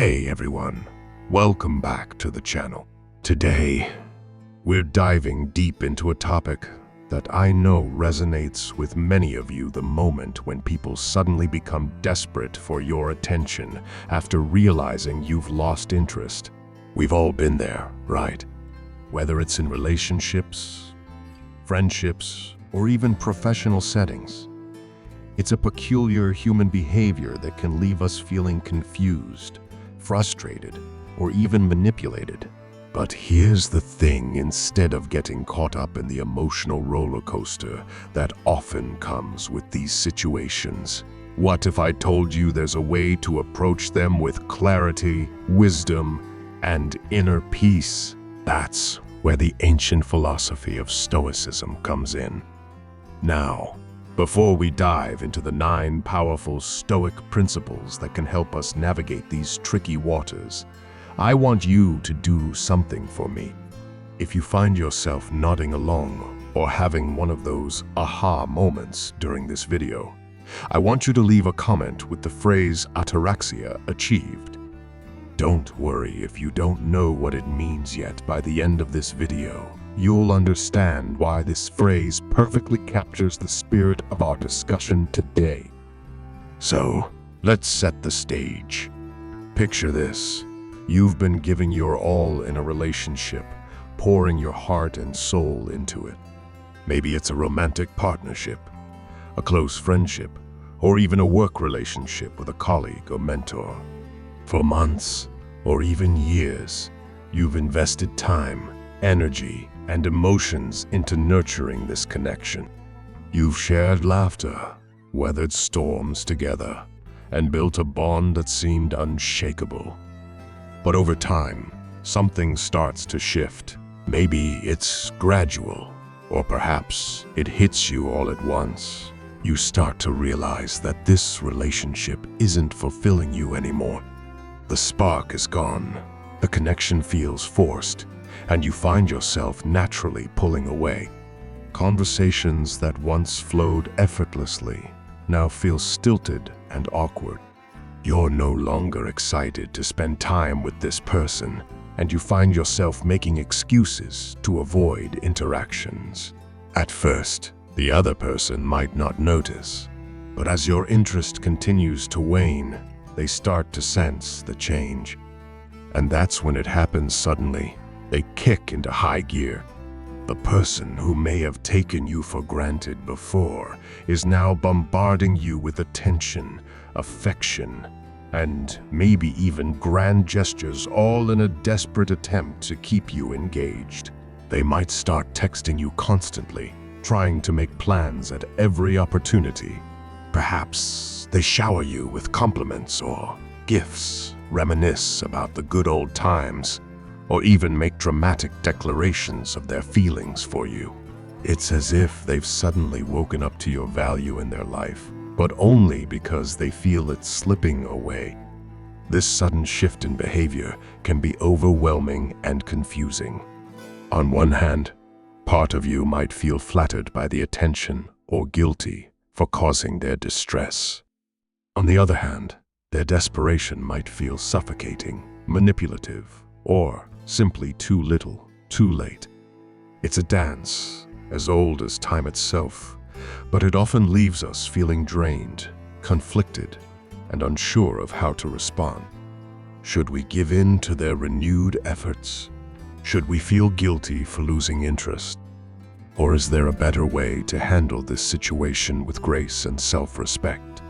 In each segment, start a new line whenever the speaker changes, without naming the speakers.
Hey everyone, welcome back to the channel. Today, we're diving deep into a topic that I know resonates with many of you, the moment when people suddenly become desperate for your attention after realizing you've lost interest. We've all been there, right? Whether it's in relationships, friendships, or even professional settings. It's a peculiar human behavior that can leave us feeling confused, frustrated, or even manipulated. But here's the thing: instead of getting caught up in the emotional roller coaster that often comes with these situations, what if I told you there's a way to approach them with clarity, wisdom, and inner peace? That's where the ancient philosophy of Stoicism comes in. Now, before we dive into the 9 powerful Stoic principles that can help us navigate these tricky waters, I want you to do something for me. If you find yourself nodding along or having one of those aha moments during this video, I want you to leave a comment with the phrase ataraxia achieved. Don't worry if you don't know what it means yet. By the end of this video, you'll understand why this phrase perfectly captures the spirit of our discussion today. So, let's set the stage. Picture this. You've been giving your all in a relationship, pouring your heart and soul into it. Maybe it's a romantic partnership, a close friendship, or even a work relationship with a colleague or mentor. For months, or even years, you've invested time, energy, and emotions into nurturing this connection. You've shared laughter, weathered storms together, and built a bond that seemed unshakable. But over time, something starts to shift. Maybe it's gradual, or perhaps it hits you all at once. You start to realize that this relationship isn't fulfilling you anymore. The spark is gone, the connection feels forced, and you find yourself naturally pulling away. Conversations that once flowed effortlessly now feel stilted and awkward. You're no longer excited to spend time with this person, and you find yourself making excuses to avoid interactions. At first, the other person might not notice, but as your interest continues to wane, they start to sense the change. And that's when it happens suddenly. They kick into high gear. The person who may have taken you for granted before is now bombarding you with attention, affection, and maybe even grand gestures, all in a desperate attempt to keep you engaged. They might start texting you constantly, trying to make plans at every opportunity. Perhaps they shower you with compliments or gifts, reminisce about the good old times, or even make dramatic declarations of their feelings for you. It's as if they've suddenly woken up to your value in their life, but only because they feel it slipping away. This sudden shift in behavior can be overwhelming and confusing. On one hand, part of you might feel flattered by the attention or guilty for causing their distress. On the other hand, their desperation might feel suffocating, manipulative, or simply too little, too late. It's a dance as old as time itself, but it often leaves us feeling drained, conflicted, and unsure of how to respond. Should we give in to their renewed efforts? Should we feel guilty for losing interest? Or is there a better way to handle this situation with grace and self-respect?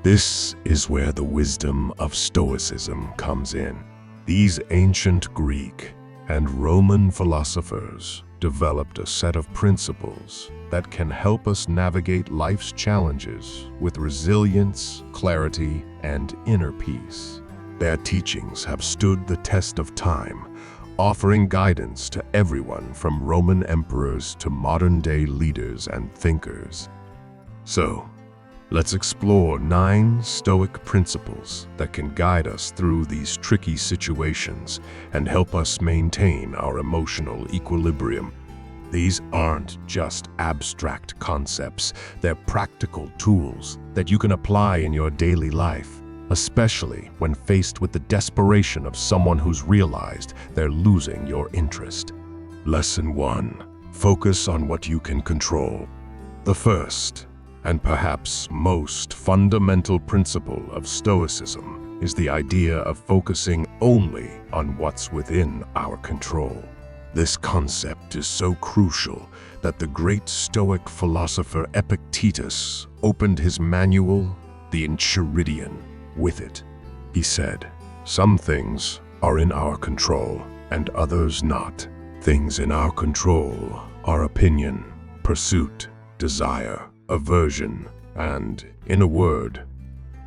This is where the wisdom of Stoicism comes in. These ancient Greek and Roman philosophers developed a set of principles that can help us navigate life's challenges with resilience, clarity, and inner peace. Their teachings have stood the test of time, offering guidance to everyone from Roman emperors to modern-day leaders and thinkers. So, let's explore 9 Stoic principles that can guide us through these tricky situations and help us maintain our emotional equilibrium. These aren't just abstract concepts, they're practical tools that you can apply in your daily life. especially when faced with the desperation of someone who's realized they're losing your interest. Lesson 1. Focus on what you can control. The first, and perhaps most fundamental principle of Stoicism is the idea of focusing only on what's within our control. This concept is so crucial that the great Stoic philosopher Epictetus opened his manual, the Enchiridion, with it. He said, "Some things are in our control and others not. Things in our control are opinion, pursuit, desire, aversion, and, in a word,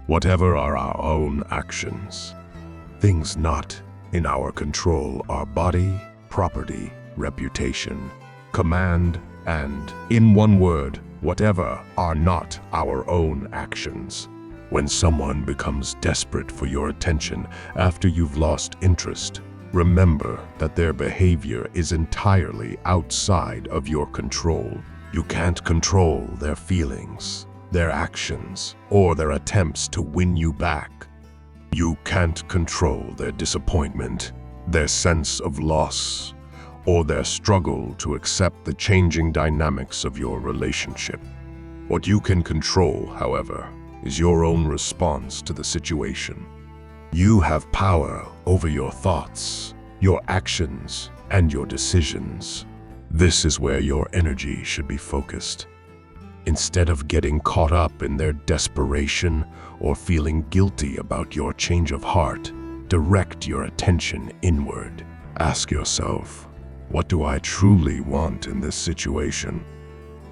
whatever are our own actions. Things not in our control are body, property, reputation, command, and, in one word, whatever are not our own actions." When someone becomes desperate for your attention after you've lost interest, remember that their behavior is entirely outside of your control. You can't control their feelings, their actions, or their attempts to win you back. You can't control their disappointment, their sense of loss, or their struggle to accept the changing dynamics of your relationship. What you can control, however, is your own response to the situation. You have power over your thoughts, your actions, and your decisions. This is where your energy should be focused. Instead of getting caught up in their desperation or feeling guilty about your change of heart, direct your attention inward. Ask yourself, what do I truly want in this situation?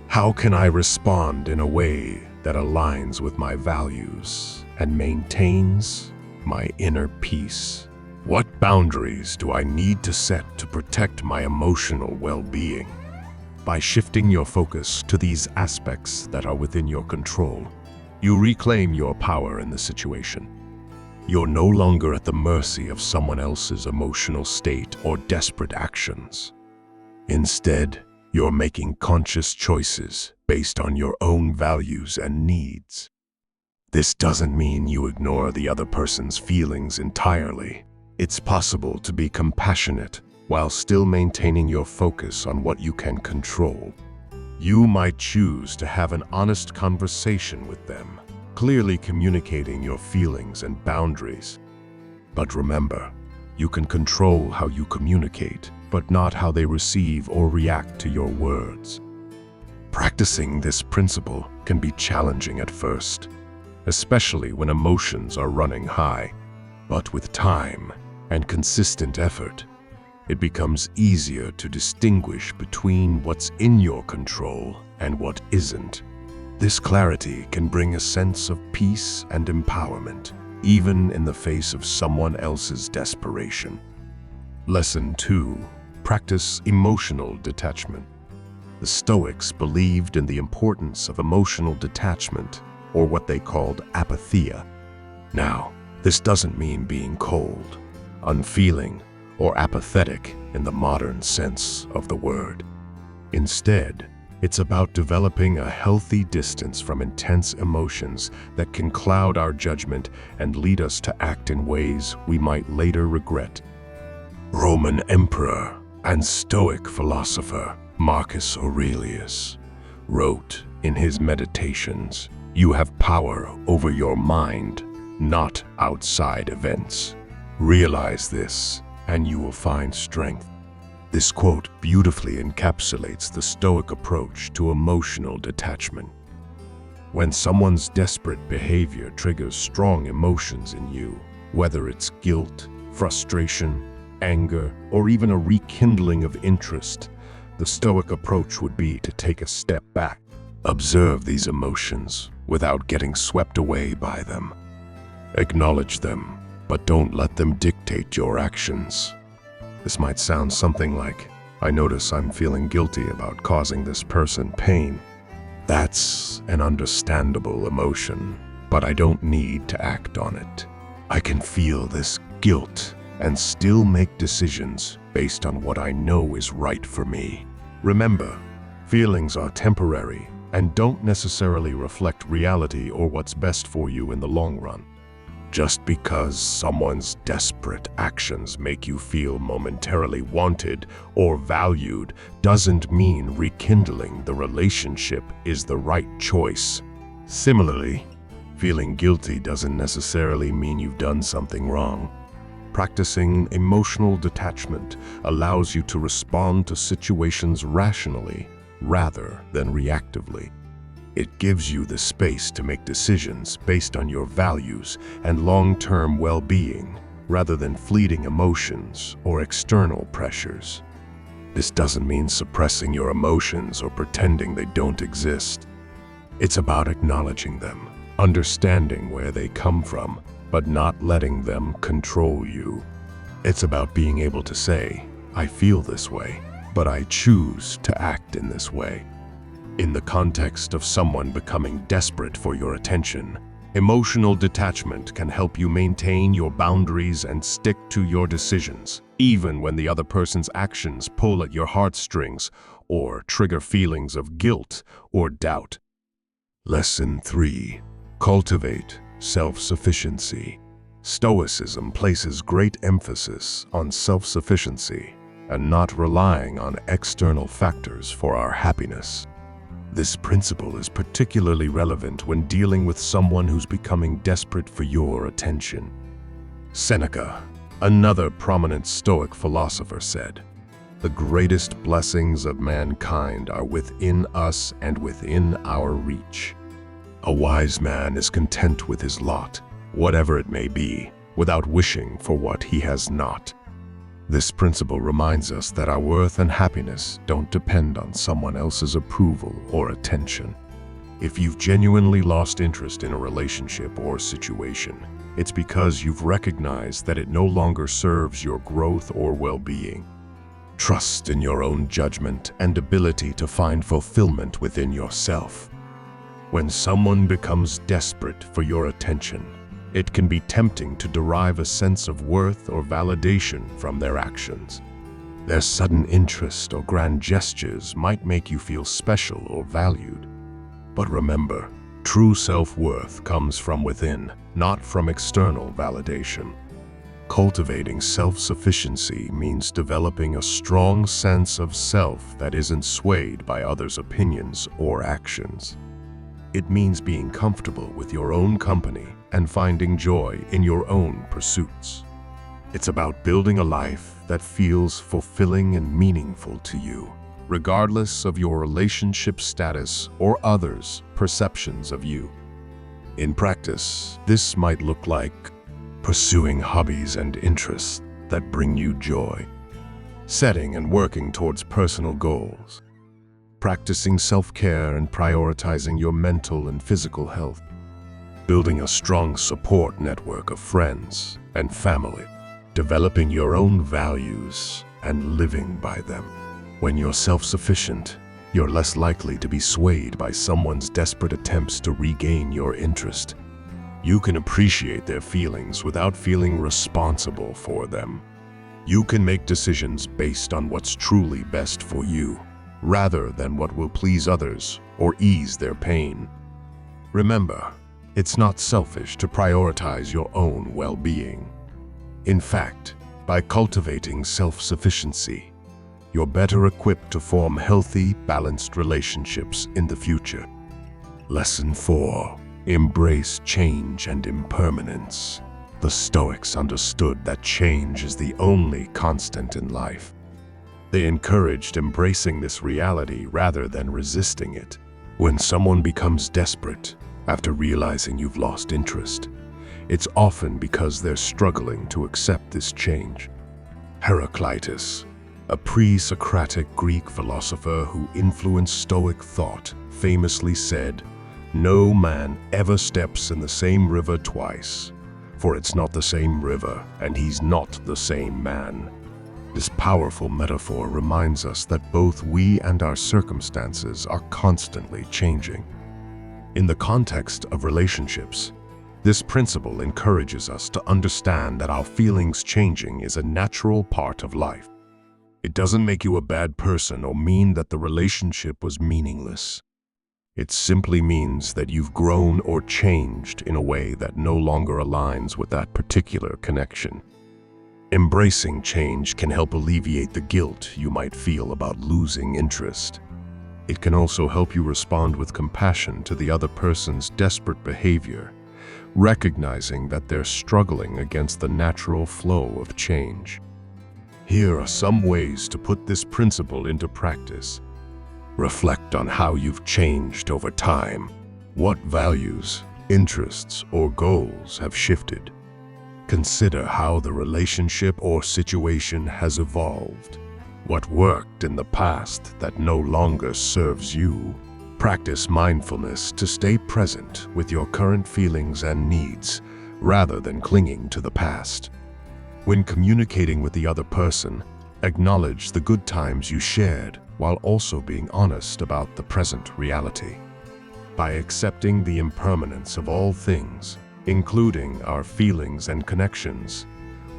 How can I respond in a way that aligns with my values and maintains my inner peace? What boundaries do I need to set to protect my emotional well-being? By shifting your focus to these aspects that are within your control, you reclaim your power in the situation. You're no longer at the mercy of someone else's emotional state or desperate actions. Instead, you're making conscious choices based on your own values and needs. This doesn't mean you ignore the other person's feelings entirely. It's possible to be compassionate while still maintaining your focus on what you can control. You might choose to have an honest conversation with them, clearly communicating your feelings and boundaries. But remember, you can control how you communicate, but not how they receive or react to your words. Practicing this principle can be challenging at first, especially when emotions are running high. But with time and consistent effort, it becomes easier to distinguish between what's in your control and what isn't. This clarity can bring a sense of peace and empowerment, even in the face of someone else's desperation. Lesson 2. Practice emotional detachment. The Stoics believed in the importance of emotional detachment, or what they called apatheia. Now, this doesn't mean being cold, unfeeling, or apathetic in the modern sense of the word. Instead, it's about developing a healthy distance from intense emotions that can cloud our judgment and lead us to act in ways we might later regret. Roman emperor and Stoic philosopher Marcus Aurelius wrote in his Meditations, "You have power over your mind, not outside events. Realize this, and you will find strength." This quote beautifully encapsulates the Stoic approach to emotional detachment. When someone's desperate behavior triggers strong emotions in you, whether it's guilt, frustration, anger, or even a rekindling of interest, the Stoic approach would be to take a step back. Observe these emotions without getting swept away by them. Acknowledge them, but don't let them dictate your actions. This might sound something like, "I notice I'm feeling guilty about causing this person pain." That's an understandable emotion, but I don't need to act on it. I can feel this guilt and still make decisions based on what I know is right for me. Remember, feelings are temporary and don't necessarily reflect reality or what's best for you in the long run. Just because someone's desperate actions make you feel momentarily wanted or valued doesn't mean rekindling the relationship is the right choice. Similarly, feeling guilty doesn't necessarily mean you've done something wrong. Practicing emotional detachment allows you to respond to situations rationally rather than reactively. It gives you the space to make decisions based on your values and long-term well-being, rather than fleeting emotions or external pressures. This doesn't mean suppressing your emotions or pretending they don't exist. It's about acknowledging them, understanding where they come from, but not letting them control you. It's about being able to say, "I feel this way, but I choose to act in this way." In the context of someone becoming desperate for your attention, emotional detachment can help you maintain your boundaries and stick to your decisions, even when the other person's actions pull at your heartstrings or trigger feelings of guilt or doubt. Lesson 3. Cultivate self-sufficiency. Stoicism places great emphasis on self-sufficiency and not relying on external factors for our happiness. This principle is particularly relevant when dealing with someone who's becoming desperate for your attention. Seneca, another prominent Stoic philosopher, said, "The greatest blessings of mankind are within us and within our reach." A wise man is content with his lot, whatever it may be, without wishing for what he has not. This principle reminds us that our worth and happiness don't depend on someone else's approval or attention. If you've genuinely lost interest in a relationship or situation, it's because you've recognized that it no longer serves your growth or well-being. Trust in your own judgment and ability to find fulfillment within yourself. When someone becomes desperate for your attention, it can be tempting to derive a sense of worth or validation from their actions. Their sudden interest or grand gestures might make you feel special or valued. But remember, true self-worth comes from within, not from external validation. Cultivating self-sufficiency means developing a strong sense of self that isn't swayed by others' opinions or actions. It means being comfortable with your own company and finding joy in your own pursuits. It's about building a life that feels fulfilling and meaningful to you, regardless of your relationship status or others' perceptions of you. In practice, this might look like pursuing hobbies and interests that bring you joy, setting and working towards personal goals, practicing self-care and prioritizing your mental and physical health, building a strong support network of friends and family, developing your own values and living by them. When you're self-sufficient, you're less likely to be swayed by someone's desperate attempts to regain your interest. You can appreciate their feelings without feeling responsible for them. You can make decisions based on what's truly best for you, rather than what will please others or ease their pain. Remember, it's not selfish to prioritize your own well-being. In fact, by cultivating self-sufficiency, you're better equipped to form healthy, balanced relationships in the future. Lesson 4. Embrace change and impermanence. The Stoics understood that change is the only constant in life. They encouraged embracing this reality rather than resisting it. When someone becomes desperate after realizing you've lost interest, it's often because they're struggling to accept this change. Heraclitus, a pre-Socratic Greek philosopher who influenced Stoic thought, famously said, "No man ever steps in the same river twice, for it's not the same river, and he's not the same man." This powerful metaphor reminds us that both we and our circumstances are constantly changing. In the context of relationships, this principle encourages us to understand that our feelings changing is a natural part of life. It doesn't make you a bad person or mean that the relationship was meaningless. It simply means that you've grown or changed in a way that no longer aligns with that particular connection. Embracing change can help alleviate the guilt you might feel about losing interest. It can also help you respond with compassion to the other person's desperate behavior, recognizing that they're struggling against the natural flow of change. Here are some ways to put this principle into practice. Reflect on how you've changed over time. What values, interests, or goals have shifted? Consider how the relationship or situation has evolved. What worked in the past that no longer serves you? Practice mindfulness to stay present with your current feelings and needs, rather than clinging to the past. When communicating with the other person, acknowledge the good times you shared while also being honest about the present reality. By accepting the impermanence of all things, including our feelings and connections,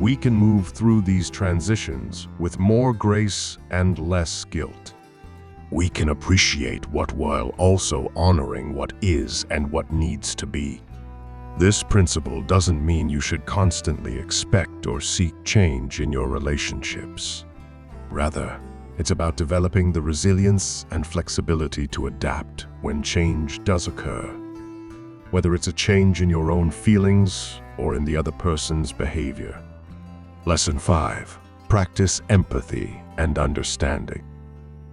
we can move through these transitions with more grace and less guilt. We can appreciate what while also honoring what is and what needs to be. This principle doesn't mean you should constantly expect or seek change in your relationships. Rather, it's about developing the resilience and flexibility to adapt when change does occur. Whether it's a change in your own feelings or in the other person's behavior. Lesson 5. Practice empathy and understanding.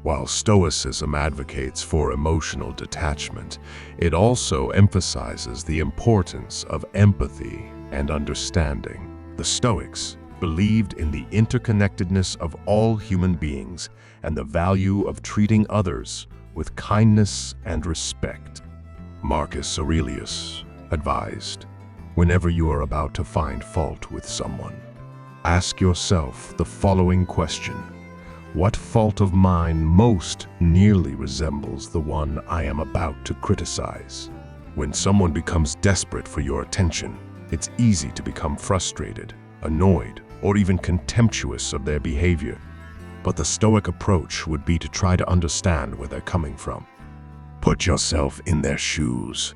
While Stoicism advocates for emotional detachment, it also emphasizes the importance of empathy and understanding. The Stoics believed in the interconnectedness of all human beings and the value of treating others with kindness and respect. Marcus Aurelius advised, whenever you are about to find fault with someone, ask yourself the following question: what fault of mine most nearly resembles the one I am about to criticize? When someone becomes desperate for your attention, it's easy to become frustrated, annoyed, or even contemptuous of their behavior. But the Stoic approach would be to try to understand where they're coming from. Put yourself in their shoes.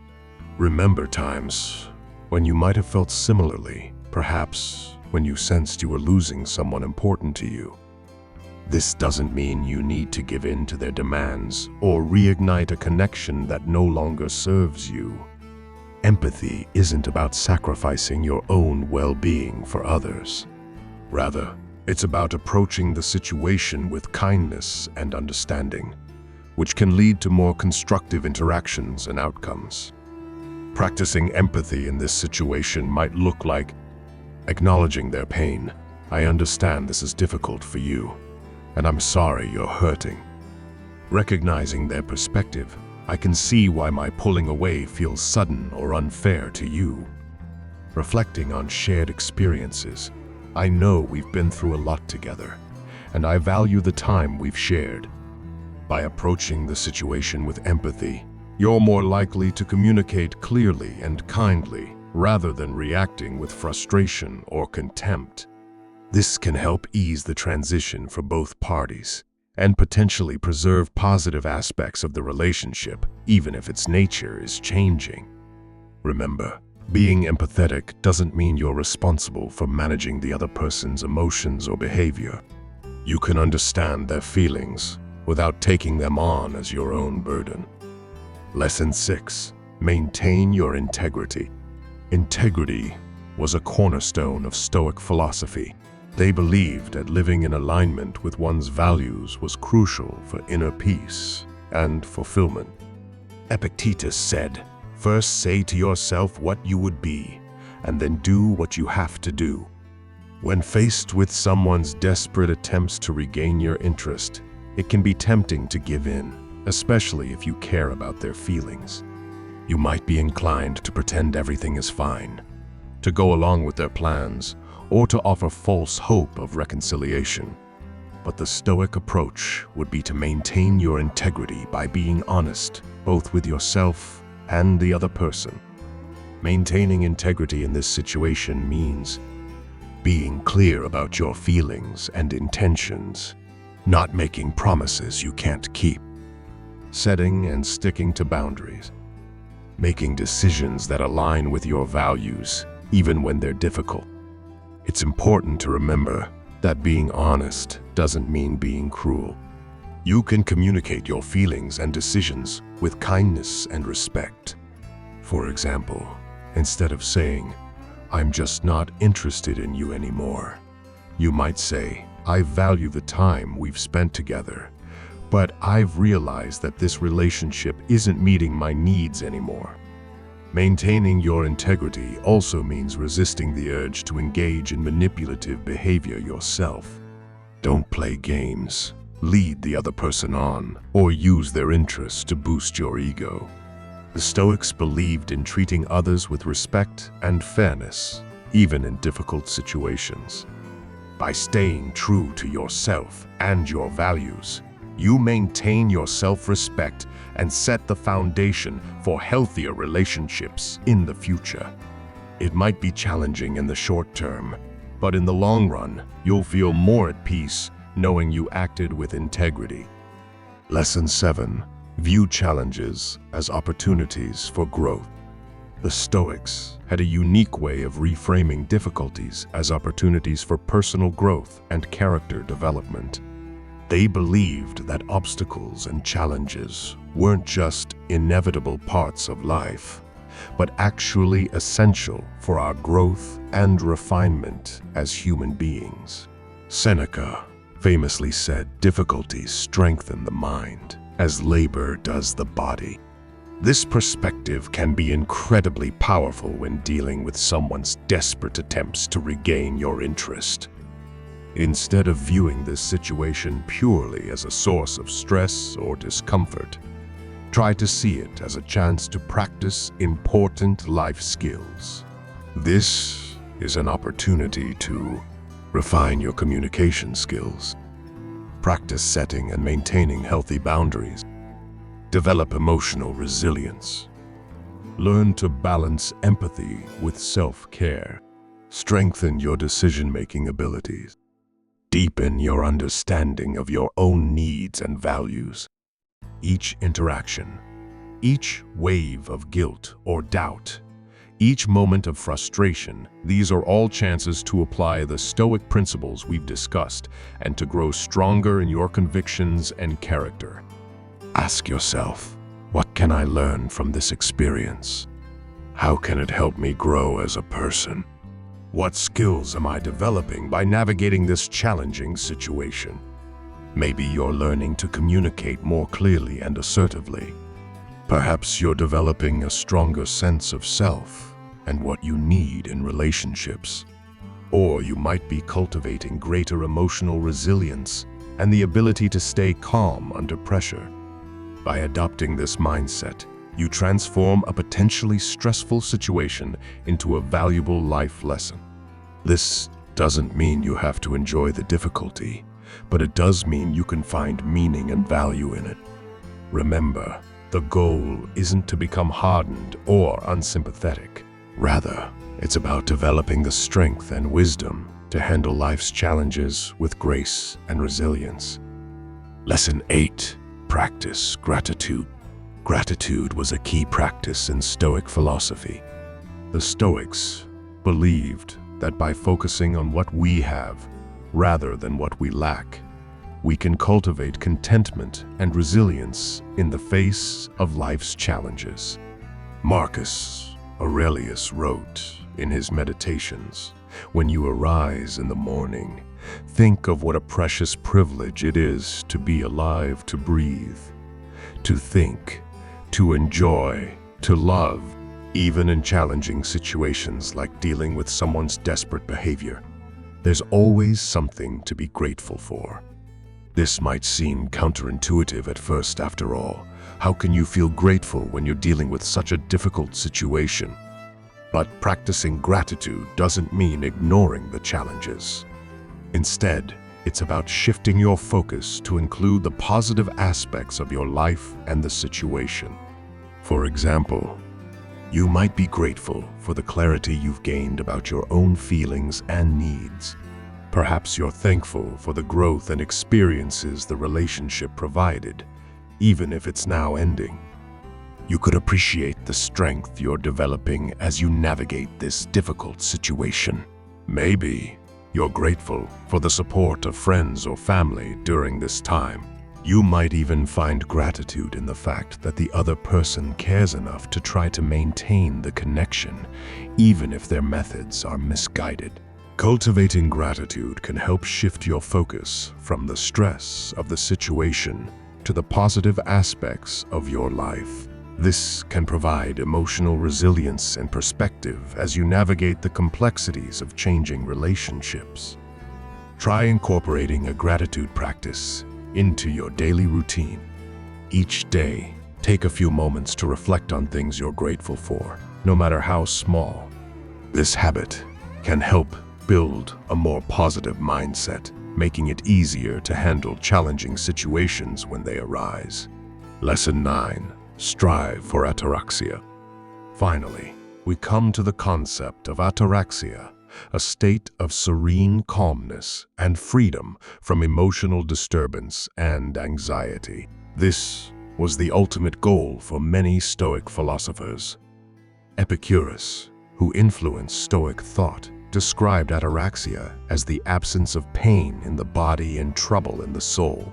Remember times when you might have felt similarly, perhaps when you sensed you were losing someone important to you. This doesn't mean you need to give in to their demands or reignite a connection that no longer serves you. Empathy isn't about sacrificing your own well-being for others. Rather, it's about approaching the situation with kindness and understanding, which can lead to more constructive interactions and outcomes. Practicing empathy in this situation might look like acknowledging their pain. I understand this is difficult for you, and I'm sorry you're hurting. Recognizing their perspective, I can see why my pulling away feels sudden or unfair to you. Reflecting on shared experiences, I know we've been through a lot together, and I value the time we've shared. By approaching the situation with empathy, you're more likely to communicate clearly and kindly rather than reacting with frustration or contempt. This can help ease the transition for both parties and potentially preserve positive aspects of the relationship, even if its nature is changing. Remember, being empathetic doesn't mean you're responsible for managing the other person's emotions or behavior. You can understand their feelings without taking them on as your own burden. Lesson 6. Maintain your integrity. Integrity was a cornerstone of Stoic philosophy. They believed that living in alignment with one's values was crucial for inner peace and fulfillment. Epictetus said, "First say to yourself what you would be, and then do what you have to do." When faced with someone's desperate attempts to regain your interest, it can be tempting to give in, especially if you care about their feelings. You might be inclined to pretend everything is fine, to go along with their plans, or to offer false hope of reconciliation. But the Stoic approach would be to maintain your integrity by being honest, both with yourself and the other person. Maintaining integrity in this situation means being clear about your feelings and intentions, not making promises you can't keep. setting and sticking to boundaries, making decisions that align with your values, even when they're difficult. It's important to remember that being honest doesn't mean being cruel. You can communicate your feelings and decisions with kindness and respect. For example, instead of saying, "I'm just not interested in you anymore," you might say, "I value the time we've spent together, but I've realized that this relationship isn't meeting my needs anymore." Maintaining your integrity also means resisting the urge to engage in manipulative behavior yourself. Don't play games, lead the other person on, or use their interests to boost your ego. The Stoics believed in treating others with respect and fairness, even in difficult situations. By staying true to yourself and your values, you maintain your self-respect and set the foundation for healthier relationships in the future. It might be challenging in the short term, but in the long run, you'll feel more at peace knowing you acted with integrity. Lesson 7. View challenges as opportunities for growth. The Stoics had a unique way of reframing difficulties as opportunities for personal growth and character development. They believed that obstacles and challenges weren't just inevitable parts of life, but actually essential for our growth and refinement as human beings. Seneca famously said, "Difficulties strengthen the mind, as labor does the body." This perspective can be incredibly powerful when dealing with someone's desperate attempts to regain your interest. Instead of viewing this situation purely as a source of stress or discomfort, try to see it as a chance to practice important life skills. This is an opportunity to refine your communication skills, practice setting and maintaining healthy boundaries, develop emotional resilience, learn to balance empathy with self-care, strengthen your decision-making abilities, deepen your understanding of your own needs and values. Each interaction, each wave of guilt or doubt, each moment of frustration, these are all chances to apply the Stoic principles we've discussed and to grow stronger in your convictions and character. Ask yourself, what can I learn from this experience? How can it help me grow as a person? What skills am I developing by navigating this challenging situation? Maybe you're learning to communicate more clearly and assertively. Perhaps you're developing a stronger sense of self and what you need in relationships. Or you might be cultivating greater emotional resilience and the ability to stay calm under pressure. By adopting this mindset, you transform a potentially stressful situation into a valuable life lesson. This doesn't mean you have to enjoy the difficulty, but it does mean you can find meaning and value in it. Remember, the goal isn't to become hardened or unsympathetic. Rather, it's about developing the strength and wisdom to handle life's challenges with grace and resilience. Lesson 8. Practice gratitude. Gratitude was a key practice in Stoic philosophy. The Stoics believed that by focusing on what we have rather than what we lack, we can cultivate contentment and resilience in the face of life's challenges. Marcus Aurelius wrote in his Meditations, "When you arise in the morning, think of what a precious privilege it is to be alive, to breathe, to think, to enjoy, to love, even in challenging situations like dealing with someone's desperate behavior. There's always something to be grateful for." This might seem counterintuitive at first. After all, how can you feel grateful when you're dealing with such a difficult situation? But practicing gratitude doesn't mean ignoring the challenges. Instead, it's about shifting your focus to include the positive aspects of your life and the situation. For example, you might be grateful for the clarity you've gained about your own feelings and needs. Perhaps you're thankful for the growth and experiences the relationship provided, even if it's now ending. You could appreciate the strength you're developing as you navigate this difficult situation. Maybe you're grateful for the support of friends or family during this time. You might even find gratitude in the fact that the other person cares enough to try to maintain the connection, even if their methods are misguided. Cultivating gratitude can help shift your focus from the stress of the situation to the positive aspects of your life. This can provide emotional resilience and perspective as you navigate the complexities of changing relationships. Try incorporating a gratitude practice into your daily routine. Each day, take a few moments to reflect on things you're grateful for, no matter how small. This habit can help build a more positive mindset, making it easier to handle challenging situations when they arise. Lesson 9. Strive for ataraxia. Finally, we come to the concept of ataraxia, a state of serene calmness and freedom from emotional disturbance and anxiety. This was the ultimate goal for many Stoic philosophers. Epicurus, who influenced Stoic thought, described ataraxia as the absence of pain in the body and trouble in the soul.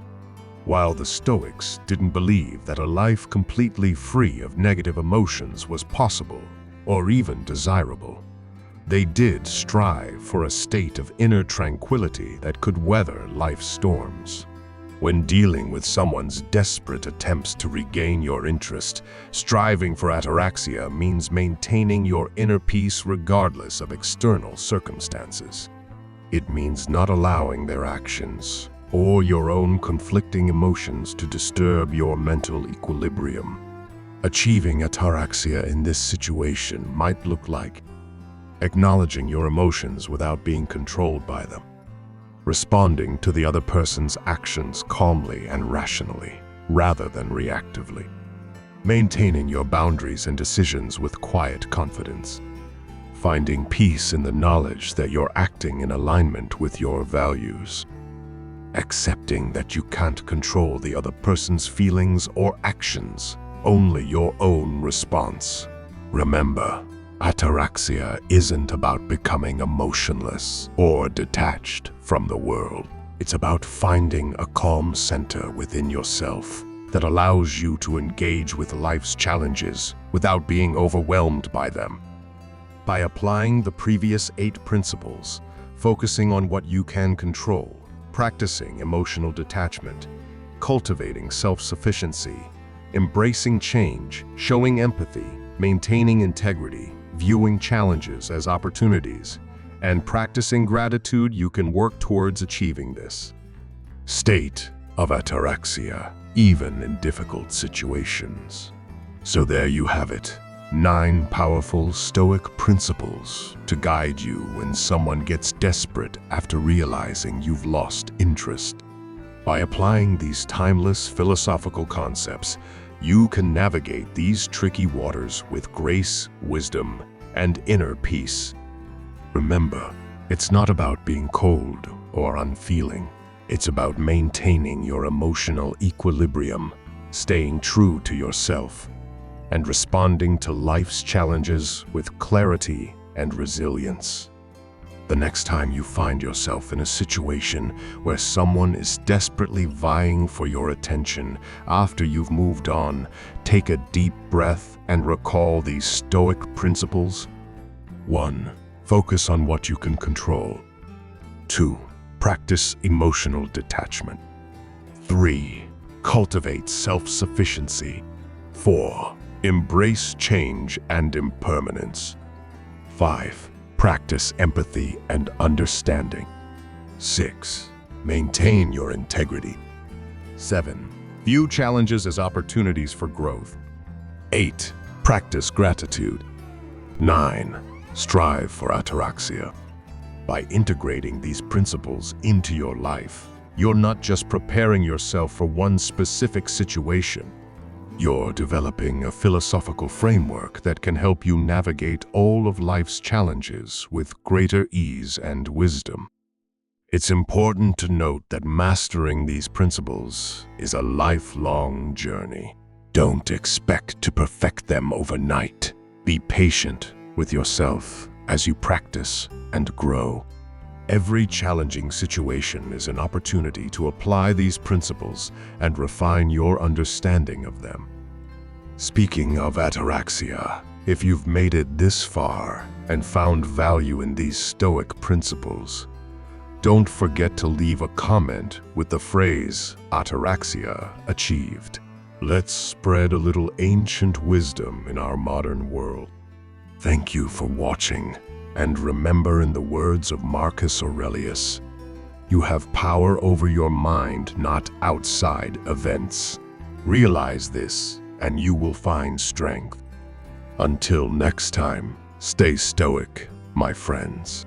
While the Stoics didn't believe that a life completely free of negative emotions was possible or even desirable, they did strive for a state of inner tranquility that could weather life's storms. When dealing with someone's desperate attempts to regain your interest, striving for ataraxia means maintaining your inner peace regardless of external circumstances. It means not allowing their actions or your own conflicting emotions to disturb your mental equilibrium. Achieving ataraxia in this situation might look like acknowledging your emotions without being controlled by them, responding to the other person's actions calmly and rationally, rather than reactively, maintaining your boundaries and decisions with quiet confidence, finding peace in the knowledge that you're acting in alignment with your values, accepting that you can't control the other person's feelings or actions, only your own response. Remember, ataraxia isn't about becoming emotionless or detached from the world. It's about finding a calm center within yourself that allows you to engage with life's challenges without being overwhelmed by them. By applying the previous 8 principles, focusing on what you can control, practicing emotional detachment, cultivating self-sufficiency, embracing change, showing empathy, maintaining integrity, viewing challenges as opportunities, and practicing gratitude, you can work towards achieving this state of ataraxia, even in difficult situations. So there you have it, 9 powerful Stoic principles to guide you when someone gets desperate after realizing you've lost interest. By applying these timeless philosophical concepts, you can navigate these tricky waters with grace, wisdom, and inner peace. Remember, it's not about being cold or unfeeling. It's about maintaining your emotional equilibrium, staying true to yourself, and responding to life's challenges with clarity and resilience. The next time you find yourself in a situation where someone is desperately vying for your attention after you've moved on, take a deep breath and recall these Stoic principles. 1. Focus on what you can control. 2. Practice emotional detachment. 3. Cultivate self-sufficiency. 4. Embrace change and impermanence. 5. Practice empathy and understanding. 6. Maintain your integrity. 7. View challenges as opportunities for growth. 8. Practice gratitude. 9. Strive for ataraxia. By integrating these principles into your life, you're not just preparing yourself for one specific situation. You're developing a philosophical framework that can help you navigate all of life's challenges with greater ease and wisdom. It's important to note that mastering these principles is a lifelong journey. Don't expect to perfect them overnight. Be patient with yourself as you practice and grow. Every challenging situation is an opportunity to apply these principles and refine your understanding of them. Speaking of ataraxia, if you've made it this far and found value in these Stoic principles, don't forget to leave a comment with the phrase ataraxia achieved. Let's spread a little ancient wisdom in our modern world. Thank you for watching, and remember, in the words of Marcus Aurelius, you have power over your mind, not outside events. Realize this, and you will find strength. Until next time, stay stoic, my friends.